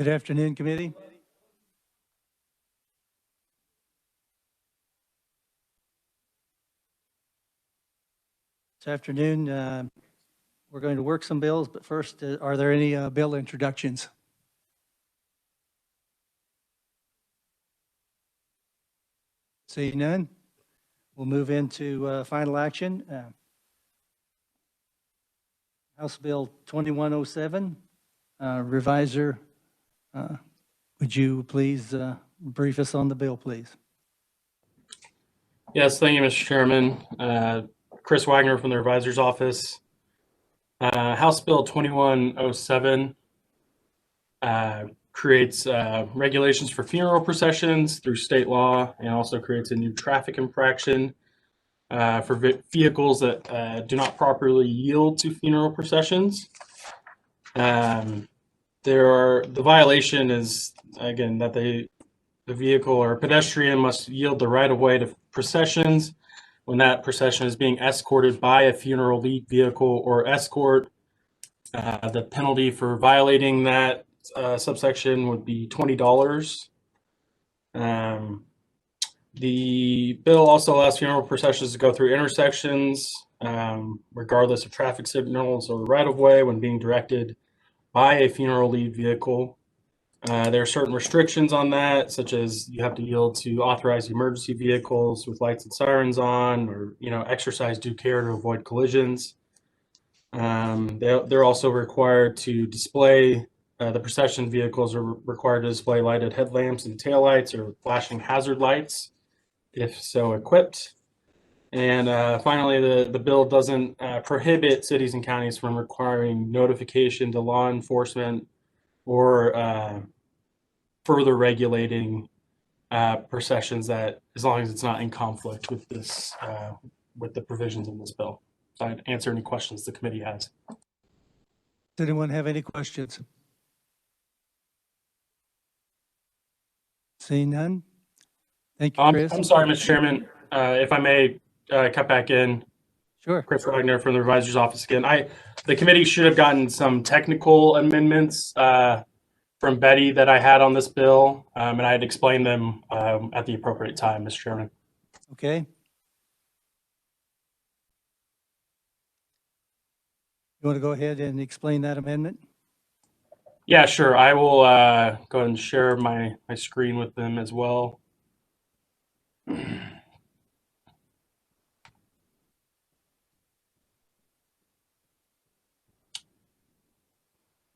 Good afternoon, committee. This afternoon, we're going to work some bills, but first, are there any bill introductions? Seeing none, we'll move into final action. House Bill 2107, reviser. Would you please brief us on the bill, please? Yes, thank you, Mr. Chairman. Chris Wagner from the Revisor's Office. House Bill 2107 creates regulations for funeral processions through state law, and also creates a new traffic infraction for vehicles that do not properly yield to funeral processions. The violation is, again, that the vehicle or pedestrian must yield the right of way to processions when that procession is being escorted by a funeral lead vehicle or escort. The penalty for violating that subsection would be $20. The bill also allows funeral processions to go through intersections, regardless of traffic signals or the right of way when being directed by a funeral lead vehicle. There are certain restrictions on that, such as you have to yield to authorized emergency vehicles with lights and sirens on, or exercise due care to avoid collisions. They're also required to display, the procession vehicles are required to display lighted headlamps and taillights or flashing hazard lights, if so equipped. And finally, the bill doesn't prohibit cities and counties from requiring notification to law enforcement or further regulating processions, that as long as it's not in conflict with this with the provisions in this bill. So I'd answer any questions the committee has. Does anyone have any questions? Seeing none. Thank you, Chris. I'm sorry, Mr. Chairman, if I may cut back in. Sure. Chris Wagner from the Revisor's Office again. The committee should have gotten some technical amendments from Betty that I had on this bill, and I had explained them at the appropriate time, Mr. Chairman. Okay. You want to go ahead and explain that amendment? Yeah, sure. I will go ahead and share my screen with them as well.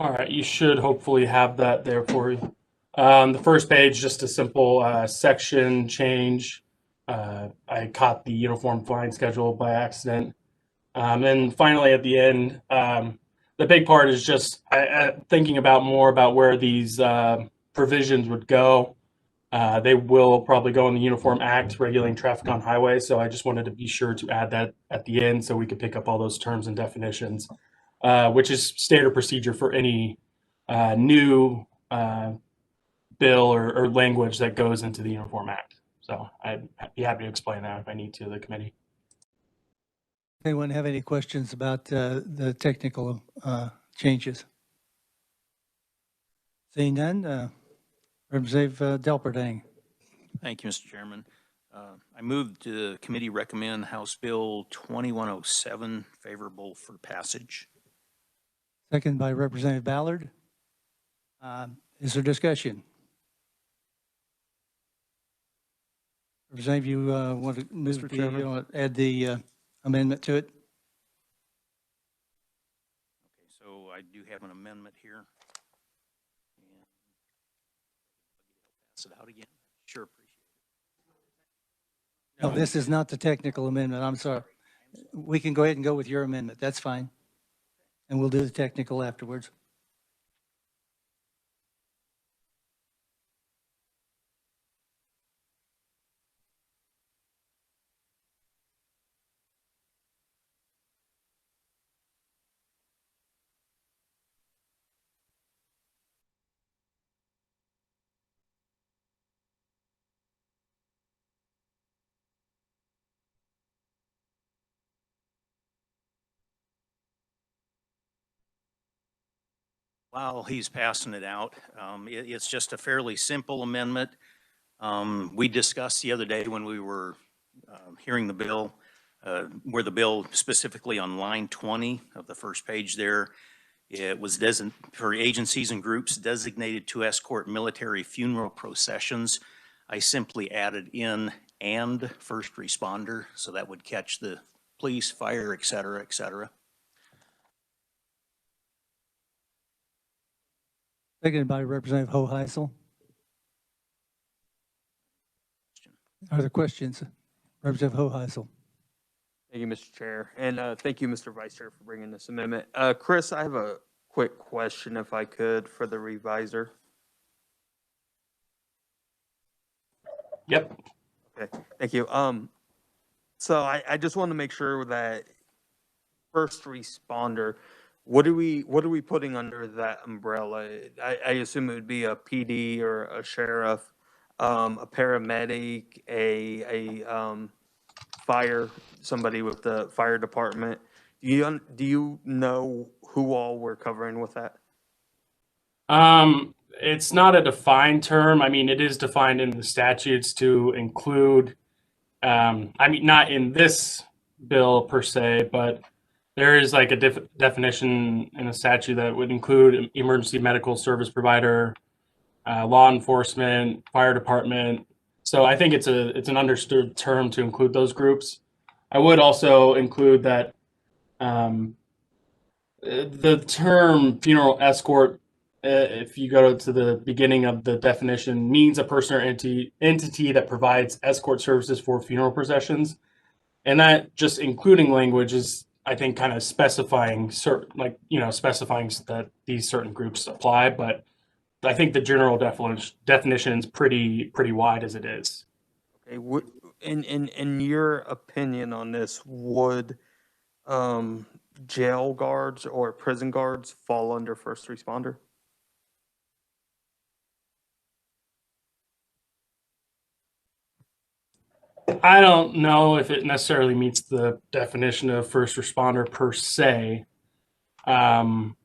All right, you should hopefully have that there for you. The first page, just a simple section change. I caught the uniform flying schedule by accident. And finally, at the end, the big part is just thinking about more about where these provisions would go. They will probably go in the Uniform Act regulating traffic on highways. So I just wanted to be sure to add that at the end so we could pick up all those terms and definitions, which is standard procedure for any new bill or language that goes into the Uniform Act. So I'd be happy to explain that if I need to the committee. Anyone have any questions about the technical changes? Seeing none, Representative Delperdang. Thank you, Mr. Chairman. I move the committee recommend House Bill 2107 favorable for passage. Second by Representative Ballard. Is there discussion? Representative, you want to move add the amendment to it? Okay, so I do have an amendment here. And pass it out again. Sure, appreciate it. No, this is not the technical amendment. I'm sorry. We can go ahead and go with your amendment. That's fine. And we'll do the technical afterwards. While he's passing it out, it's just a fairly simple amendment. We discussed the other day when we were hearing the bill, where the bill specifically on line 20 of the first page there, it was for agencies and groups designated to escort military funeral processions. I simply added in "and first responder," so that would catch the police, fire, et cetera, et cetera. Seconded by Representative Hoheisel. Are there questions? Representative Hoheisel. Thank you, Mr. Chair. And thank you, Mr. Vice Chair, for bringing this amendment. Chris, I have a quick question, if I could, for the reviser. Yep. Okay, thank you. So I just want to make sure that first responder, what are we putting under that umbrella? I assume it would be a PD or a sheriff, a paramedic, a fire, somebody with the fire department. Do you know who all we're covering with that? It's not a defined term. I mean, it is defined in the statutes to include, I mean, not in this bill per se, but there is like a definition in a statute that would include emergency medical service provider, law enforcement, fire department. So I think it's an understood term to include those groups. I would also include that the term funeral escort, if you go to the beginning of the definition, means a person or entity that provides escort services for funeral processions. And that just including language is, I think, kind of specifying specifying that these certain groups apply. But I think the general definition is pretty wide as it is. Okay, in your opinion on this, would jail guards or prison guards fall under first responder? I don't know if it necessarily meets the definition of first responder per se. I'm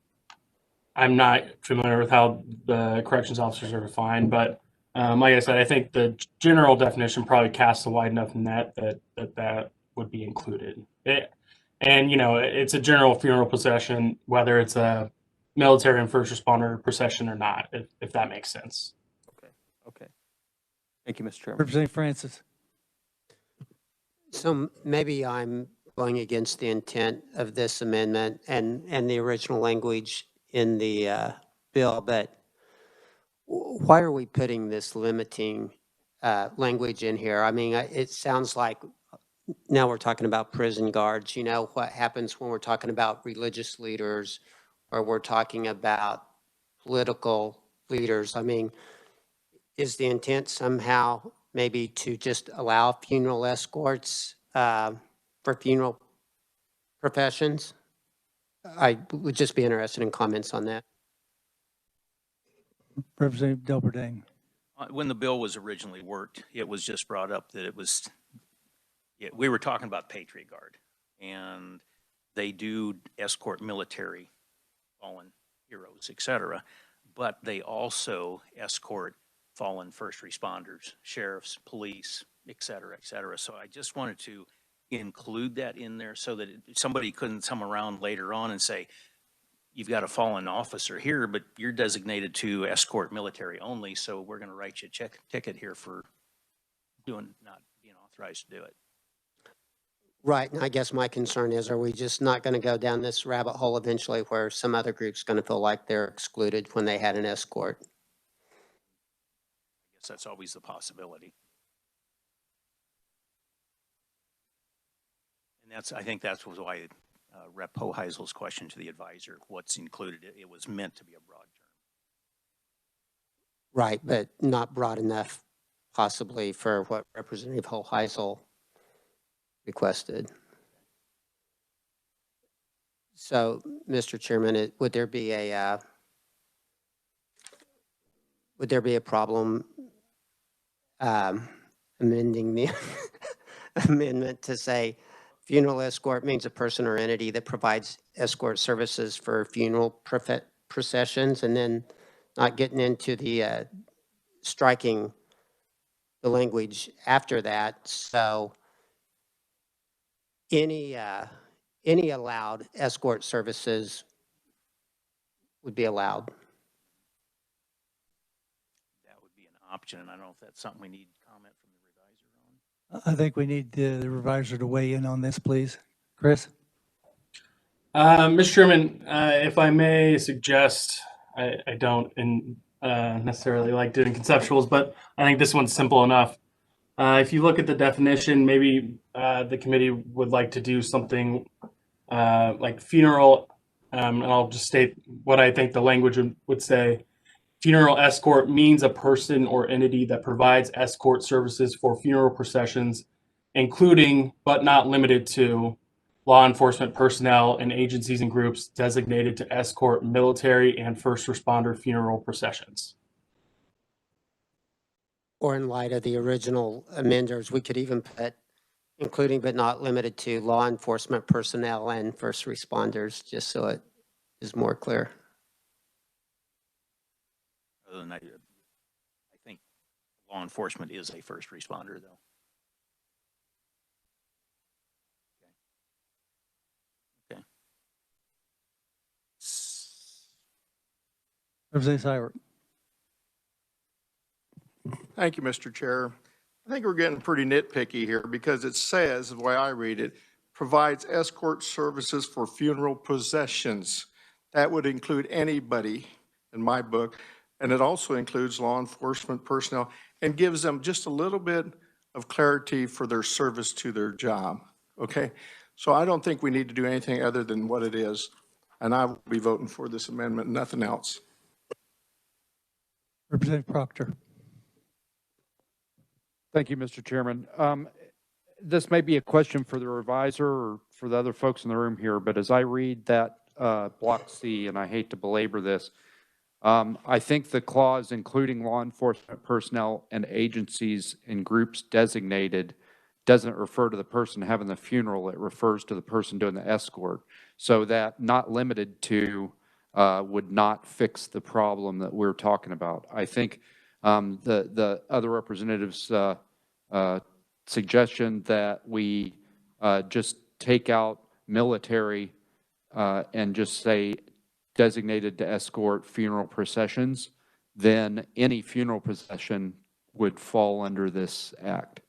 not familiar with how the corrections officers are defined, but like I said, I think the general definition probably casts a wide enough net that would be included. And it's a general funeral procession, whether it's a military and first responder procession or not, if that makes sense. Okay. Thank you, Mr. Chairman. Representative Francis. So maybe I'm going against the intent of this amendment and the original language in the bill, but why are we putting this limiting language in here? I mean, it sounds like now we're talking about prison guards. You know what happens when we're talking about religious leaders or we're talking about political leaders? I mean, is the intent somehow maybe to just allow funeral escorts for funeral professions? I would just be interested in comments on that. Representative Delberding. When the bill was originally worked, it was just brought up that we were talking about Patriot Guard, and they do escort military fallen heroes, et cetera, but they also escort fallen first responders, sheriffs, police, et cetera, et cetera. So I just wanted to include that in there so that somebody couldn't come around later on and say, you've got a fallen officer here, but you're designated to escort military only, so we're going to write you a ticket here for not being authorized to do it. Right, and I guess my concern is, are we just not going to go down this rabbit hole eventually where some other group's going to feel like they're excluded when they had an escort? I guess that's always the possibility. And I think that was why Rep. Hoheisel's question to the advisor, what's included, it was meant to be a broad term. Right, but not broad enough possibly for what Representative Hoheisel requested. So, Mr. Chairman, would there be a problem amending the amendment to say funeral escort means a person or entity that provides escort services for funeral processions, and then not getting into the striking the language after that. So any allowed escort services would be allowed. That would be an option, and I don't know if that's something we need comment from the revisor on. I think we need the revisor to weigh in on this, please. Chris? Mr. Chairman, if I may suggest, I don't necessarily like doing conceptuals, but I think this one's simple enough. If you look at the definition, maybe the committee would like to do something like funeral, and I'll just state what I think the language would say. Funeral escort means a person or entity that provides escort services for funeral processions, including but not limited to law enforcement personnel and agencies and groups designated to escort military and first responder funeral processions. Or in light of the original amenders, we could even put including but not limited to law enforcement personnel and first responders, just so it is more clear. Other than that, I think law enforcement is a first responder, though. Okay. Representative Seibert? Thank you, Mr. Chair. I think we're getting pretty nitpicky here because it says, the way I read it, provides escort services for funeral processions. That would include anybody in my book, and it also includes law enforcement personnel and gives them just a little bit of clarity for their service to their job, okay? So I don't think we need to do anything other than what it is, and I will be voting for this amendment, nothing else. Representative Proctor? Thank you, Mr. Chairman. This may be a question for the revisor or for the other folks in the room here, but as I read that Block C, and I hate to belabor this, I think the clause including law enforcement personnel and agencies and groups designated doesn't refer to the person having the funeral. It refers to the person doing the escort. So that not limited to would not fix the problem that we're talking about. I think the other representatives' suggestion that we just take out military and just say designated to escort funeral processions, then any funeral procession would fall under this act.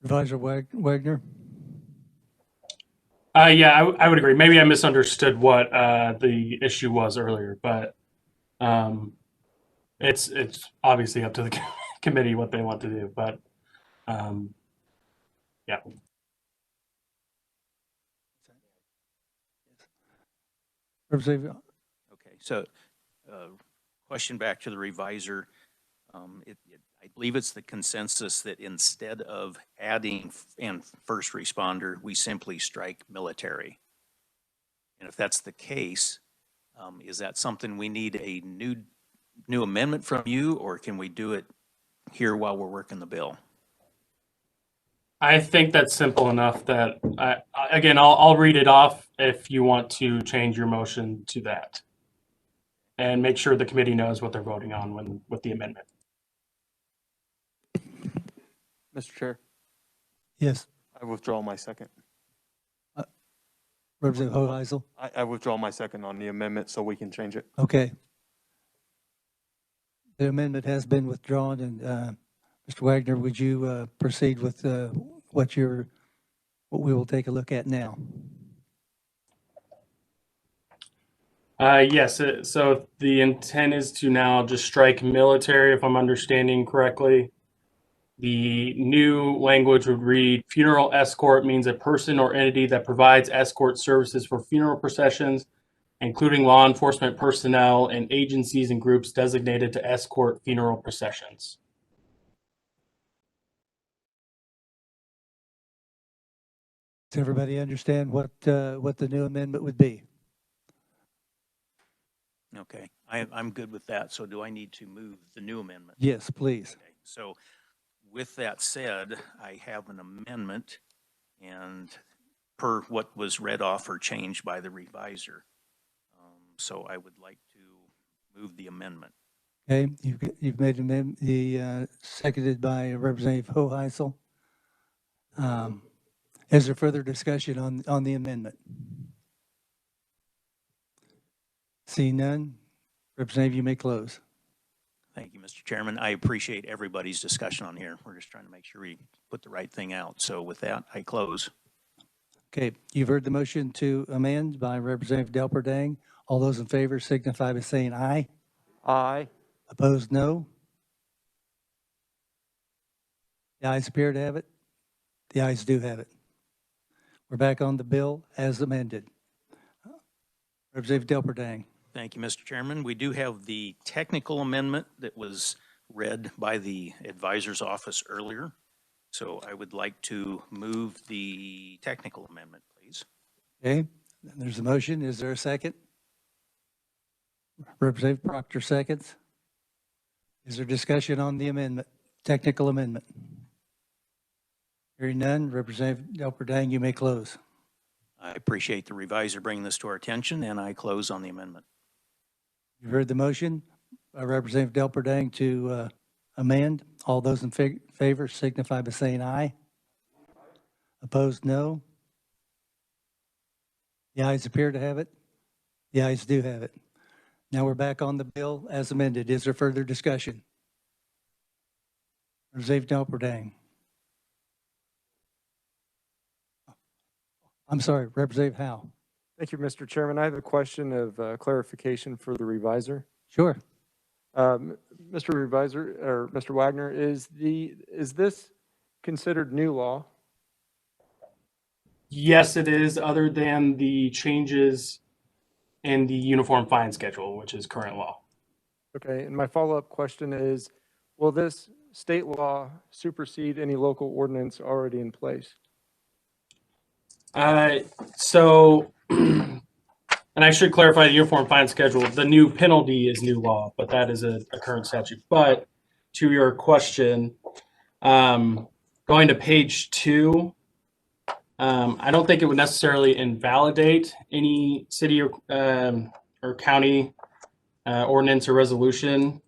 Revisor Wagner? Yeah, I would agree. Maybe I misunderstood what the issue was earlier, but it's obviously up to the committee what they want to do. But yeah. Representative? Okay, so question back to the revisor. I believe it's the consensus that instead of adding and first responder, we simply strike military. And if that's the case, is that something we need a new amendment from you, or can we do it here while we're working the bill? I think that's simple enough that again, I'll read it off if you want to change your motion to that, and make sure the committee knows what they're voting on with the amendment. Mr. Chair, Yes. I withdraw my second. Representative Hoheisel? I withdraw my second on the amendment so we can change it. Okay. The amendment has been withdrawn, and Mr. Wagner, would you proceed with what we will take a look at now? Yes, so the intent is to now just strike military, if I'm understanding correctly. The new language would read, funeral escort means a person or entity that provides escort services for funeral processions, including law enforcement personnel and agencies and groups designated to escort funeral processions. Does everybody understand what the new amendment would be? Okay, I'm good with that. So do I need to move the new amendment? Yes, please. Okay, so with that said, I have an amendment, and per what was read off or changed by the revisor. So I would like to move the amendment. Okay, you've made the seconded by Representative Hoheisel. Is there further discussion on the amendment? Seeing none, Representative, you may close. Thank you, Mr. Chairman. I appreciate everybody's discussion on here. We're just trying to make sure we put the right thing out. So with that, I close. Okay, you've heard the motion to amend by Representative Delperdang. All those in favor signify by saying aye. Aye. Opposed, no. The ayes appear to have it. The ayes do have it. We're back on the bill as amended. Representative Delperdang. Thank you, Mr. Chairman. We do have the technical amendment that was read by the advisor's office earlier. So I would like to move the technical amendment, please. Okay, there's a motion. Is there a second? Representative Proctor seconds. Is there discussion on the amendment, technical amendment? Hearing none, Representative Delperdang, you may close. I appreciate the revisor bringing this to our attention, and I close on the amendment. You've heard the motion by Representative Delperdang to amend. All those in favor signify by saying aye. Opposed, no. The ayes appear to have it. The ayes do have it. Now we're back on the bill as amended. Is there further discussion? Representative Delperdang. I'm sorry, Representative Howe. Thank you, Mr. Chairman. I have a question of clarification for the revisor. Sure. Mr. Revisor, or Mr. Wagner, is this considered new law? Yes, it is, other than the changes in the uniform fine schedule, which is current law. Okay, and my follow-up question is, will this state law supersede any local ordinance already in place? So, and I should clarify the uniform fine schedule. The new penalty is new law, but that is a current statute. But to your question, going to page 2, I don't think it would necessarily invalidate any city or county ordinance or resolution,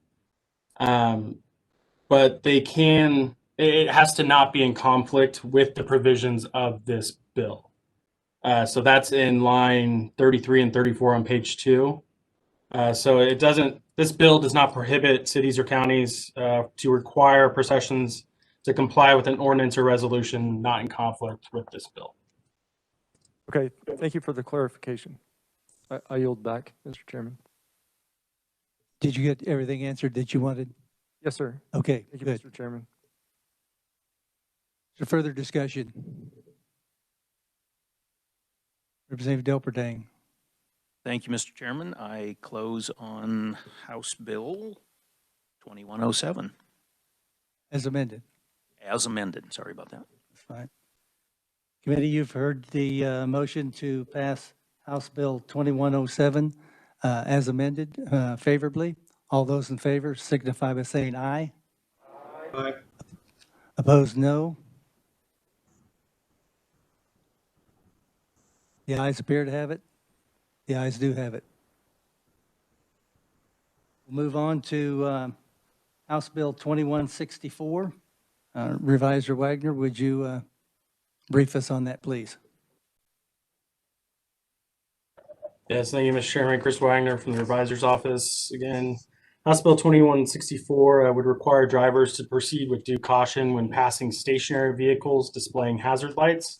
but they can. It has to not be in conflict with the provisions of this bill. So that's in line 33 and 34 on page 2. So it doesn't. This bill does not prohibit cities or counties to require processions to comply with an ordinance or resolution not in conflict with this bill. Okay, thank you for the clarification. I yield back, Mr. Chairman. Did you get everything answered that you wanted? Yes, sir. Okay, Thank you, good. Mr. Chairman. So further discussion. Representative Delperdang. Thank you, Mr. Chairman. I close on House Bill 2107 As amended. as amended. Sorry about that. That's fine. Committee, you've heard the motion to pass House Bill 2107 as amended favorably. All those in favor signify by saying aye. Aye. Opposed, no. The ayes appear to have it. The ayes do have it. We'll move on to House Bill 2164. Revisor Wagner, would you brief us on that, please? Yes, thank you, Mr. Chairman. Chris Wagner from the Revisor's Office. Again, House Bill 2164 would require drivers to proceed with due caution when passing stationary vehicles displaying hazard lights.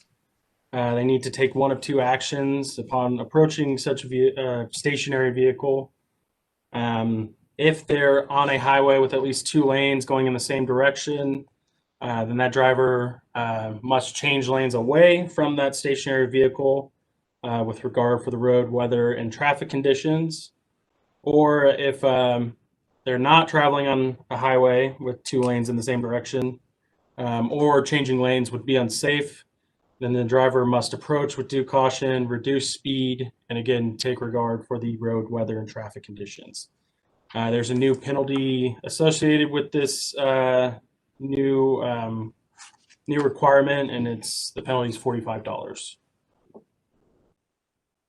They need to take one of two actions upon approaching such a stationary vehicle. If they're on a highway with at least 2 lanes going in the same direction, then that driver must change lanes away from that stationary vehicle with regard for the road, weather, and traffic conditions. Or if they're not traveling on a highway with 2 lanes in the same direction, or changing lanes would be unsafe, then the driver must approach with due caution, reduce speed, and again, take regard for the road, weather, and traffic conditions. There's a new penalty associated with this new new requirement, and the penalty is $45.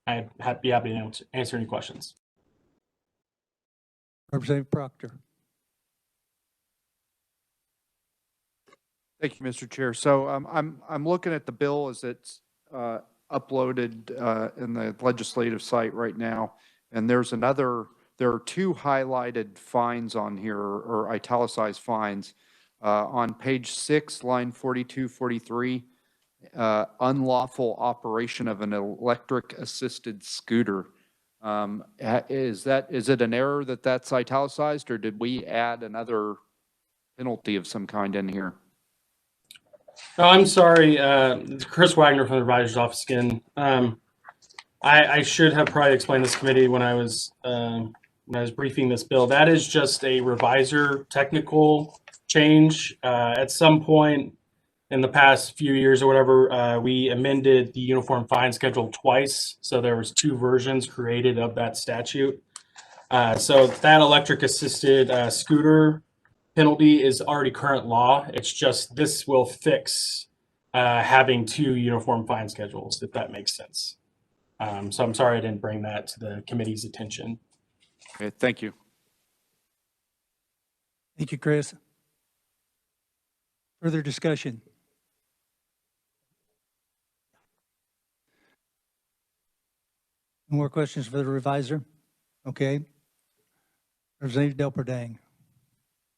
I'd be happy to answer any questions. Representative Proctor. Thank you, Mr. Chair. So I'm looking at the bill as it's uploaded in the legislative site right now, and there are two highlighted fines on here, or italicized fines. On page 6, line 42, 43, unlawful operation of an electric assisted scooter. Is it an error that's italicized, or did we add another penalty of some kind in here? Oh, I'm sorry, Chris Wagner from the Revisor's Office again. I should have probably explained this committee when I was briefing this bill. That is just a revisor technical change. At some point in the past few years or whatever, we amended the uniform fine schedule twice. So there was 2 versions created of that statute. So that electric assisted scooter penalty is already current law. It's just this will fix having 2 uniform fine schedules, if that makes sense. So I'm sorry I didn't bring that to the committee's attention. Okay, thank you. Thank you, Chris. Further discussion? More questions for the revisor? Okay. Representative Delperdang.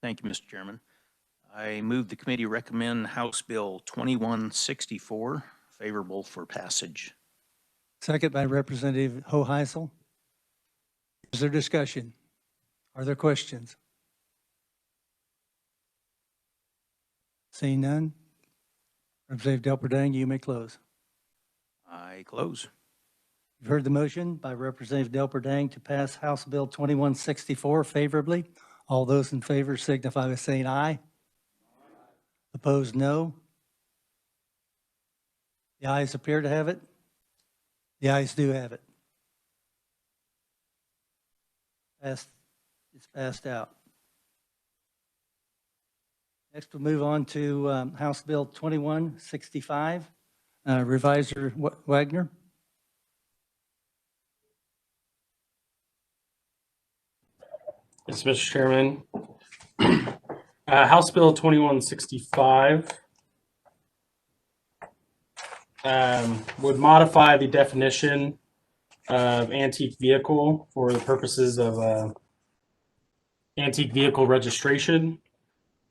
Thank you, Mr. Chairman. I move the committee recommend House Bill 2164 favorable for passage. Second by Representative Hoheisel. Is there discussion? Are there questions? Seeing none, Representative Delperdang, you may close. I close. You've heard the motion by Representative Delperdang to pass House Bill 2164 favorably. All those in favor signify by saying aye. Opposed, no. The ayes appear to have it. The ayes do have it. It's passed out. Next, we'll move on to House Bill 2165. Revisor Wagner. Yes, Mr. Chairman. House Bill 2165 would modify the definition of antique vehicle for the purposes of antique vehicle registration.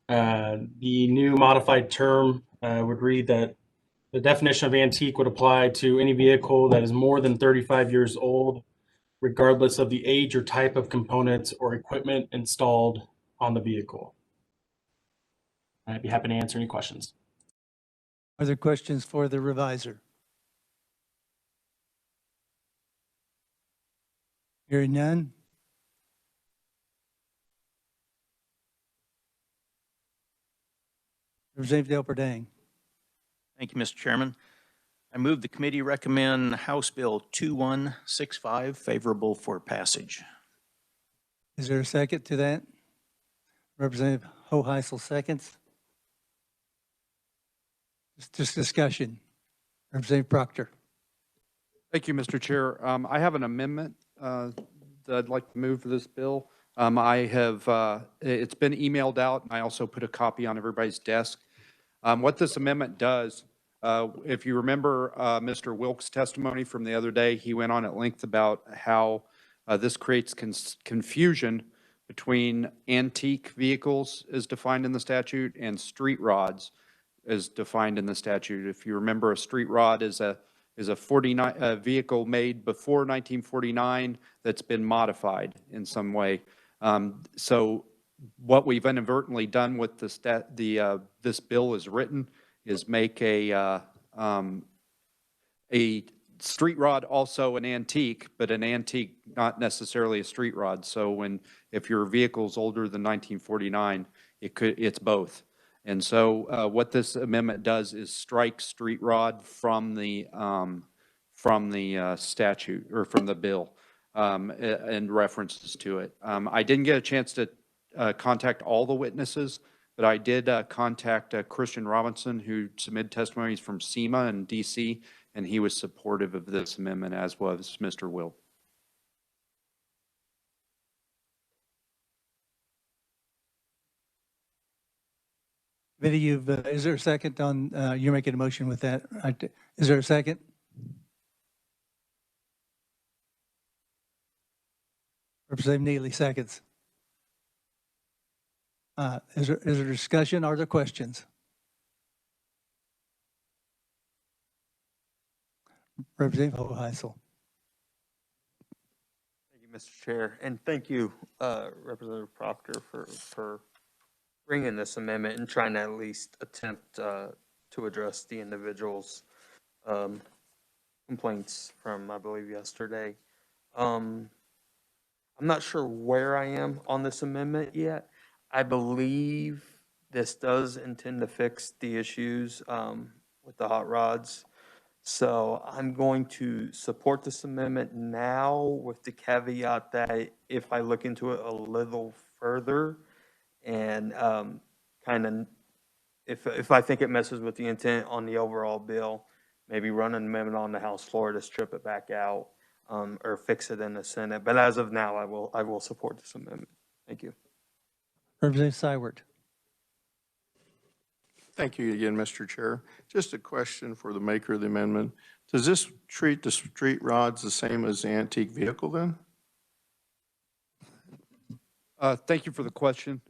The new modified term would read that the definition of antique would apply to any vehicle that is more than 35 years old, regardless of the age or type of components or equipment installed on the vehicle. I'd be happy to answer any questions. Are there questions for the revisor? Hearing none. Representative Delperdang. Thank you, Mr. Chairman. I move the committee recommend House Bill 2165 favorable for passage. Is there a second to that? Representative Hoheisel seconds. Just discussion. Representative Proctor. Thank you, Mr. Chair. I have an amendment that I'd like to move for this bill. It's been emailed out, and I also put a copy on everybody's desk. What this amendment does, if you remember Mr. Wilk's testimony from the other day, he went on at length about how this creates confusion between antique vehicles as defined in the statute and street rods as defined in the statute. If you remember, a street rod is a vehicle made before 1949 that's been modified in some way. So what we've inadvertently done with this bill is written is make a street rod also an antique, but an antique not necessarily a street rod. So if your vehicle's older than 1949, it's both. And so what this amendment does is strike street rod from the statute or from the bill and references to it. I didn't get a chance to contact all the witnesses, but I did contact Christian Robinson, who submitted testimonies from SEMA in DC, and he was supportive of this amendment, as was Mr. Will. Committee, is there a second on, you're making a motion with that? Is there a second? Representative Neely seconds. Is there discussion? Are there questions? Representative Hoheisel. Thank you, Mr. Chair, and thank you, Representative Proctor, for bringing this amendment and trying to at least attempt to address the individual's complaints from, I believe, yesterday. I'm not sure where I am on this amendment yet. I believe this does intend to fix the issues with the hot rods. So I'm going to support this amendment now with the caveat that if I look into it a little further and kind of, if I think it messes with the intent on the overall bill, maybe run an amendment on the House floor to strip it back out or fix it in the Senate. But as of now, I will support this amendment. Thank you. Representative Seibert. Thank you again, Mr. Chair. Just a question for the maker of the amendment. Does this treat the street rods the same as the antique vehicle then? Thank you for the question.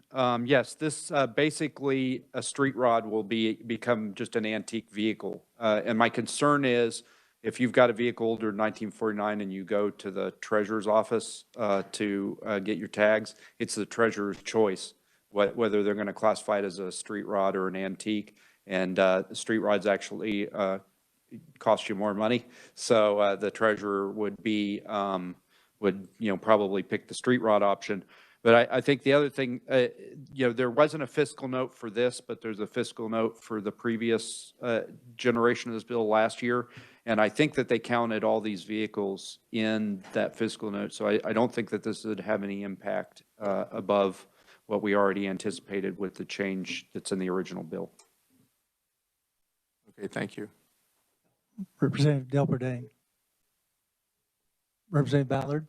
Yes, this basically a street rod will become just an antique vehicle. And my concern is if you've got a vehicle older than 1949 and you go to the treasurer's office to get your tags, it's the treasurer's choice whether they're going to classify it as a street rod or an antique. And the street rods actually cost you more money. So the treasurer would probably pick the street rod option. But I think the other thing, there wasn't a fiscal note for this, but there's a fiscal note for the previous generation of this bill last year. And I think that they counted all these vehicles in that fiscal note. So I don't think that this would have any impact above what we already anticipated with the change that's in the original bill. Okay, thank you. Representative Delberdane. Representative Ballard.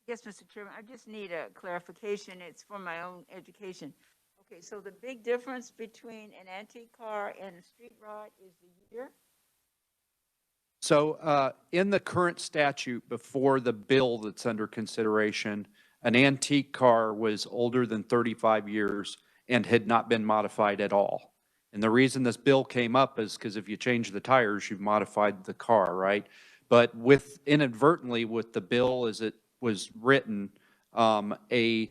Yes, Mr. Chairman, I just need a clarification. It's for my own education. Okay, so the big difference between an antique car and a street rod is the year? So in the current statute before the bill that's under consideration, an antique car was older than 35 years and had not been modified at all. And the reason this bill came up is because if you change the tires, you've modified the car, right? But inadvertently with the bill as it was written, a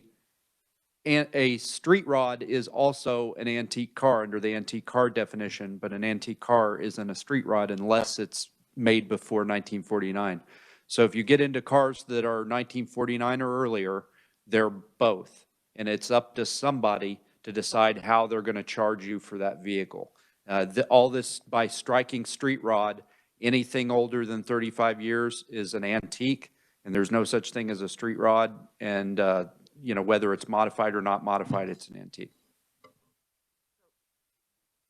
street rod is also an antique car under the antique car definition, but an antique car isn't a street rod unless it's made before 1949. So if you get into cars that are 1949 or earlier, they're both. And it's up to somebody to decide how they're going to charge you for that vehicle. All this, by striking street rod, anything older than 35 years is an antique, and there's no such thing as a street rod. And, whether it's modified or not modified, it's an antique.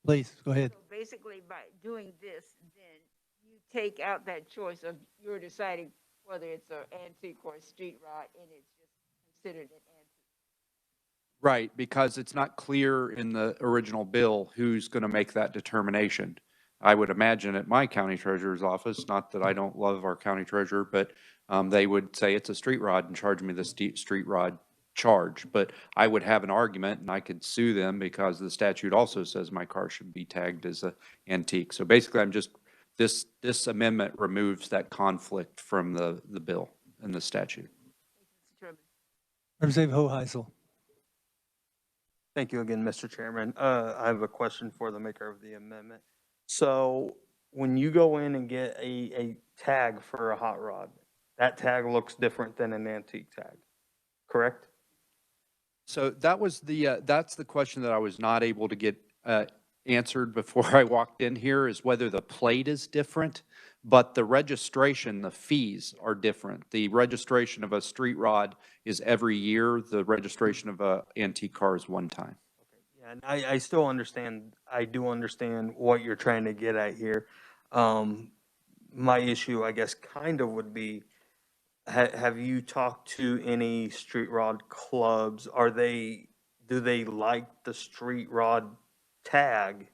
Please, go ahead. So basically, by doing this, then you take out that choice of you're deciding whether it's an antique or a street rod, and it's just considered an antique. Right, because it's not clear in the original bill who's going to make that determination. I would imagine at my county treasurer's office, not that I don't love our county treasurer, but they would say it's a street rod and charge me the street rod charge. But I would have an argument and I could sue them because the statute also says my car should be tagged as an antique. So basically this amendment removes that conflict from the bill and the statute. Thank you, Mr. Chairman. Representative Hoheisel. Thank you again, Mr. Chairman. I have a question for the maker of the amendment. So when you go in and get a tag for a hot rod, that tag looks different than an antique tag, correct? So that's the question that I was not able to get answered before I walked in here, is whether the plate is different, but the registration, the fees are different. The registration of a street rod is every year. The registration of an antique car is one time. Okay, And I still understand, I do understand what you're trying to get at here. My issue, I guess, kind of would be, have you talked to any street rod clubs? Do they like the street rod tag?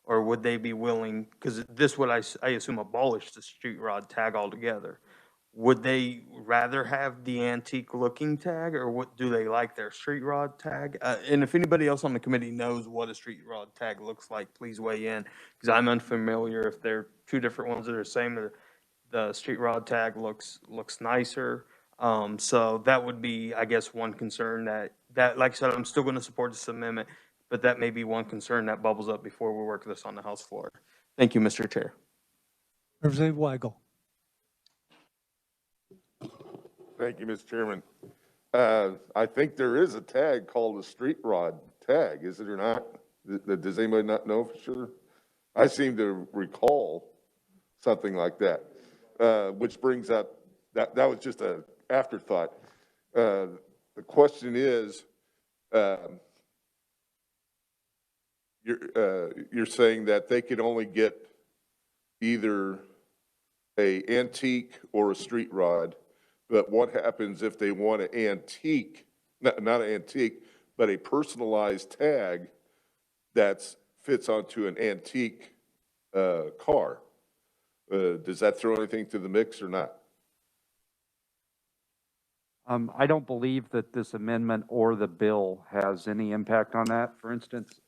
Or would they be willing, because this would, I assume, abolish the street rod tag altogether. Would they rather have the antique looking tag, or what, do they like their street rod tag? And if anybody else on the committee knows what a street rod tag looks like, please weigh in, because I'm unfamiliar if they're two different ones that are the same. The street rod tag looks nicer. So that would be, I guess, one concern that, like I said, I'm still going to support this amendment, but that may be one concern that bubbles up before we work this on the House floor. Thank you, Mr. Chair. Representative Weigel. Thank you, Mr. Chairman. I think there is a tag called a street rod tag, is it or not? Does anybody not know for sure? I seem to recall something like that, which brings up, that was just an afterthought. The question is, you're saying that they could only get either a antique or a street rod, but what happens if they want an antique, not an antique, but a personalized tag that fits onto an antique car? Does that throw anything to the mix or not? I don't believe that this amendment or the bill has any impact on that. For instance,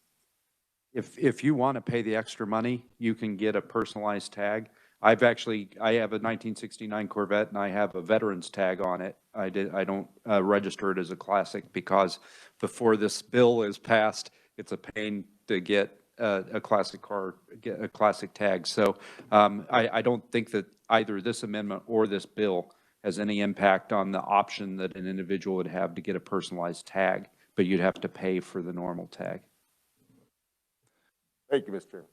if you want to pay the extra money, you can get a personalized tag. I have a 1969 Corvette and I have a veteran's tag on it. I don't register it as a classic because before this bill is passed, it's a pain to get a classic car, get a classic tag. So I don't think that either this amendment or this bill has any impact on the option that an individual would have to get a personalized tag, but you'd have to pay for the normal tag. Thank you, Mr. Chairman.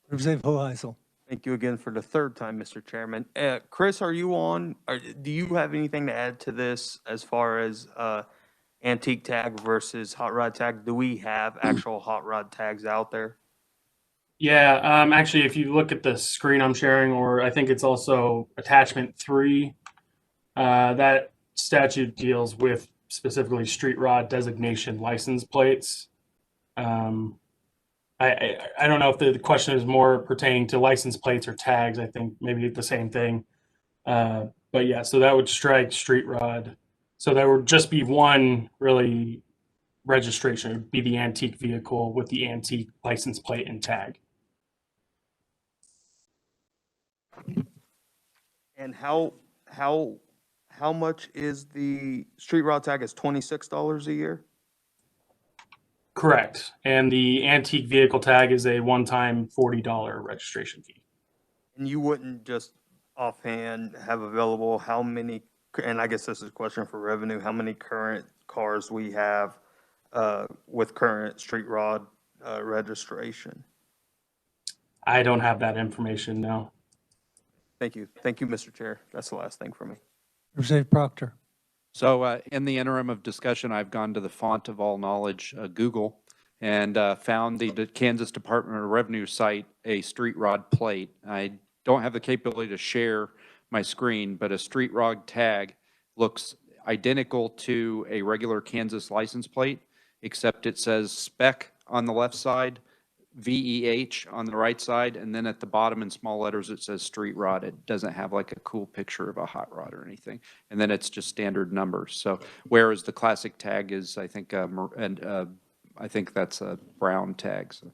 Representative Hoheisel. Thank you again for the third time, Mr. Chairman. Chris, are you on? Do you have anything to add to this as far as antique tag versus hot rod tag? Do we have actual hot rod tags out there? Yeah, actually, if you look at the screen I'm sharing, or I think it's also attachment 3, that statute deals with specifically street rod designation license plates. I don't know if the question is more pertaining to license plates or tags. I think maybe the same thing. But yeah, so that would strike street rod. So there would just be one really registration. It would be the antique vehicle with the antique license plate and tag. And how much is the street rod tag? Is $26 a year? Correct. And the antique vehicle tag is a one-time $40 registration fee. And you wouldn't just offhand have available how many, and I guess this is a question for revenue, how many current cars we have with current street rod registration? I don't have that information, no. Thank you. Thank you, Mr. Chair. That's the last thing for me. Representative Proctor. So in the interim of discussion, I've gone to the font of all knowledge, Google, and found the Kansas Department of Revenue site, a street rod plate. I don't have the capability to share my screen, but a street rod tag looks identical to a regular Kansas license plate, except it says spec on the left side, VEH on the right side, and then at the bottom in small letters it says street rod. It doesn't have like a cool picture of a hot rod or anything. And then it's just standard numbers. So whereas the classic tag is, I think, I think that's a brown tag. So.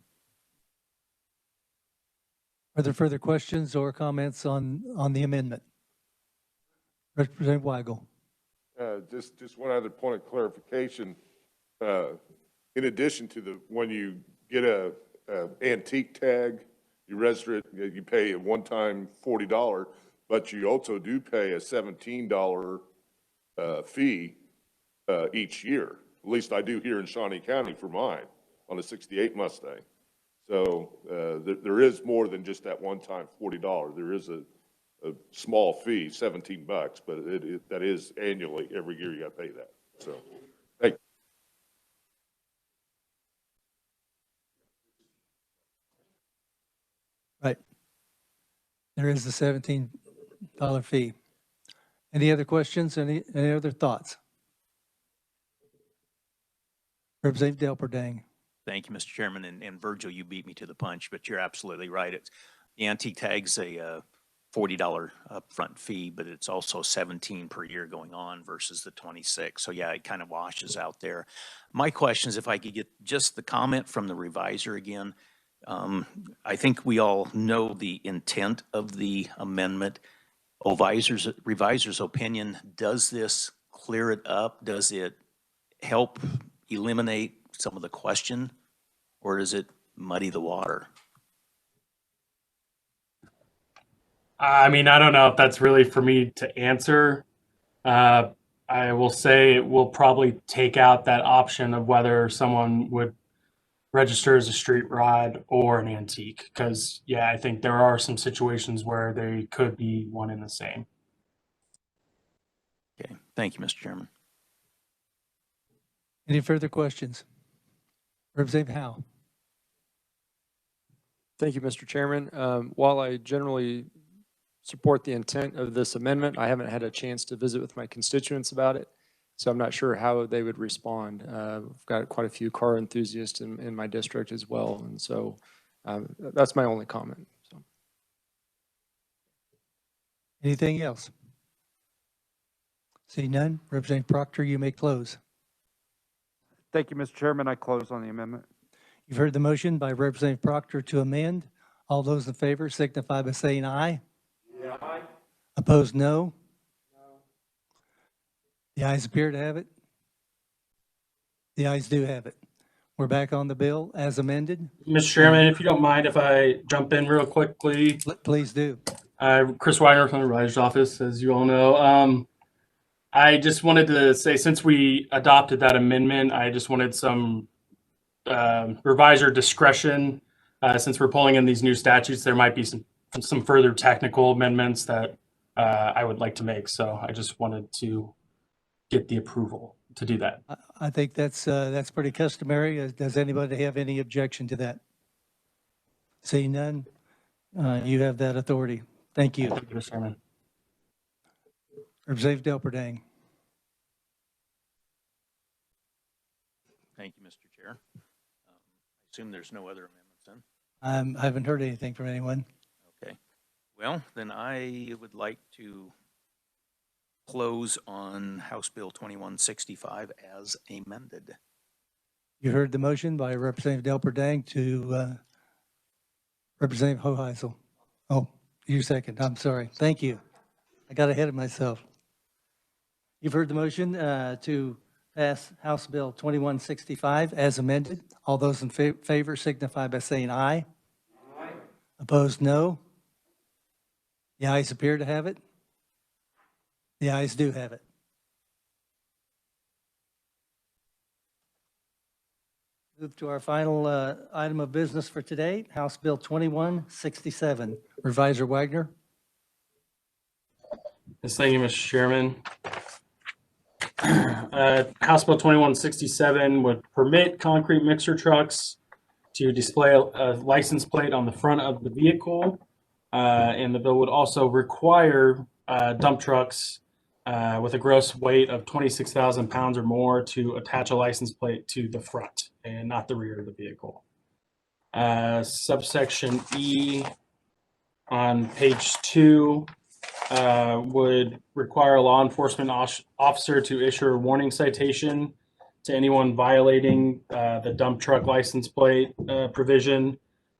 Are there further questions or comments on the amendment? Representative Weigel. Just one other point of clarification. In addition to when you get a antique tag, you register it, you pay a one-time $40, but you also do pay a $17 fee each year. At least I do here in Shawnee County for mine on a 68 Mustang. So there is more than just that one-time $40. There is a small fee, $17, but that is annually. Every year you got to pay that. So, thank you. There is the $17 fee. Any other questions? Any other thoughts? Representative Delperdang. Thank you, Mr. Chairman. And Virgil, you beat me to the punch, but you're absolutely right. It's, the antique tag's a $40 upfront fee, but it's also 17 per year going on versus the 26. So yeah, it kind of washes out there. My question is if I could get just the comment from the reviser again. I think we all know the intent of the amendment. Reviser's opinion, does this clear it up? Does it help eliminate some of the question, or does it muddy the water? I mean, I don't know if that's really for me to answer. I will say it will probably take out that option of whether someone would register as a street rod or an antique. Because, yeah, I think there are some situations where they could be one and the same. Okay, thank you, Mr. Chairman. Any further questions? Representative Howe. Thank you, Mr. Chairman. While I generally support the intent of this amendment, I haven't had a chance to visit with my constituents about it, so I'm not sure how they would respond. I've got quite a few car enthusiasts in my district as well, and so that's my only comment. So. Anything else? See none. Representative Proctor, you may close. Thank you, Mr. Chairman. I close on the amendment. You've heard the motion by Representative Proctor to amend. All those in favor signify by saying aye. Aye. Opposed, no. The ayes appear to have it. The ayes do have it. We're back on the bill as amended. Mr. Chairman, if you don't mind if I jump in real quickly. Please do. Chris Weiner from the Reviser's office, as you all know. I just wanted to say, since we adopted that amendment, I just wanted some reviser discretion. Since we're pulling in these new statutes, there might be some further technical amendments that I would like to make. So I just wanted to get the approval to do that. I think that's pretty customary. Does anybody have any objection to that? Seeing none, you have that authority. Thank you. Thank you, Mr. Chairman. Representative Delperdang. Thank you, Mr. Chair. I assume there's no other amendments then? I haven't heard anything from anyone. Okay. Well, then I would like to close on House Bill 2165 as amended. You heard the motion by Representative Delperdang to Representative Hoheisel. Oh, you second. I'm sorry. Thank you. I got ahead of myself. You've heard the motion to pass House Bill 2165 as amended. All those in favor signify by saying aye. Aye. Opposed, no. The ayes appear to have it. The ayes do have it. Move to our final item of business for today, House Bill 2167. Reviser Wagner. Yes, thank you, Mr. Chairman. House Bill 2167 would permit concrete mixer trucks to display a license plate on the front of the vehicle. And the bill would also require dump trucks with a gross weight of 26,000 pounds or more to attach a license plate to the front and not the rear of the vehicle. Subsection E on page 2 would require a law enforcement officer to issue a warning citation to anyone violating the dump truck license plate provision,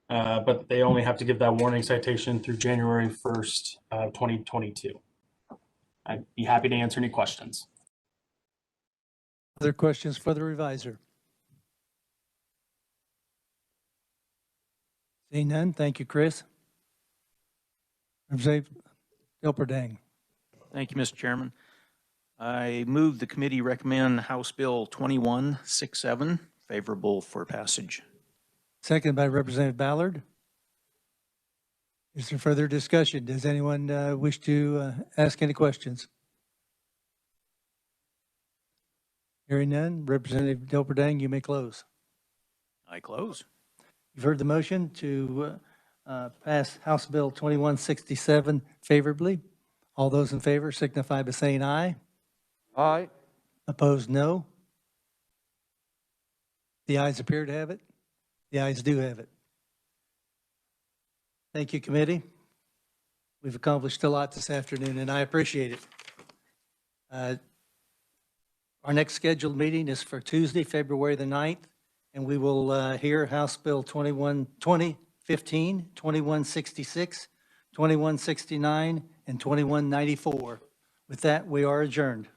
but they only have to give that warning citation through January 1st, 2022. I'd be happy to answer any questions. Other questions for the reviser? Seeing none, thank you, Chris. Representative Delperdang. Thank you, Mr. Chairman. I move the committee recommend House Bill 2167 favorable for passage. Seconded by Representative Ballard. Is there further discussion? Does anyone wish to ask any questions? Hearing none, Representative Delperdang, you may close. I close. You've heard the motion to pass House Bill 2167 favorably. All those in favor signify by saying aye. Aye. Opposed, no. The ayes appear to have it. The ayes do have it. Thank you, committee. We've accomplished a lot this afternoon, and I appreciate it. Our next scheduled meeting is for Tuesday, February the 9th, and we will hear House Bill 2015, 2166, 2169, and 2194. With that, we are adjourned.